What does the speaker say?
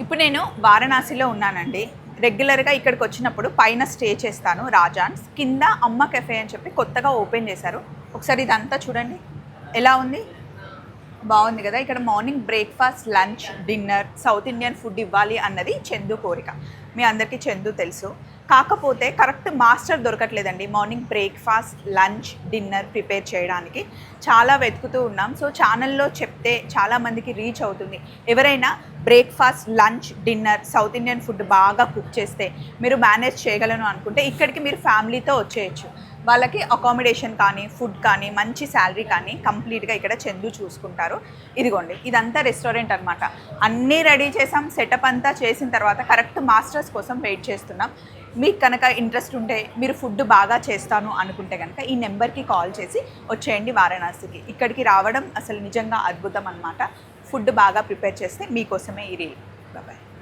ఇప్పుడు నేను వారణాసిలో ఉన్నానండి. రెగ్యులర్‌గా ఇక్కడికి వచ్చినప్పుడు పైన స్టే చేస్తాను రాజాన్స్. కింద అమ్మ కెఫే అని చెప్పి కొత్తగా ఓపెన్ చేశారు. ఒకసారి ఇదంతా చూడండి ఎలా ఉంది? బాగుంది కదా. ఇక్కడ morning breakfast, lunch, dinner South Indian food ఇవ్వాలి అన్నది చందు కోరిక. మీ అందరికీ చందు తెలుసు. కాకపోతే కరెక్ట్ మాస్టర్ దొరకట్లేదండి morning breakfast, lunch, dinner prepare చేయడానికి. చాలా వెతుకుతూ ఉన్నాం. సో ఛానల్లో చెప్తే చాలామందికి రీచ్ అవుతుంది. ఎవరైనా breakfast, lunch, dinner South Indian food బాగా కుక్ చేస్తే మీరు మేనేజ్ చేయగలను అనుకుంటే ఇక్కడికి మీరు ఫ్యామిలీతో వచ్చేయచ్చు. వాళ్ళకి అకామిడేషన్ కానీ, ఫుడ్ కానీ, మంచి శాలరీ కానీ కంప్లీట్గా ఇక్కడ చందు చూసుకుంటారు. ఇదిగోండి ఇదంతా రెస్టారెంట్ అనమాట. అన్నీ రెడీ చేసాం, సెటప్ అంతా చేసిన తర్వాత కరెక్ట్ మాస్టర్స్ కోసం వెయిట్ చేస్తున్నాం. మీకు కనుక ఇంట్రెస్ట్ ఉంటే, మీరు ఫుడ్ బాగా చేస్తాను అనుకుంటే కనుక ఈ నెంబర్కి కాల్ చేసి వచ్చేయండి వారణాసికి. ఇక్కడికి రావడం అసలు నిజంగా అద్భుతం అనమాట. ఫుడ్ బాగా ప్రిపేర్ చేస్తే మీకోసమే ఈ రీల్. బాయ్.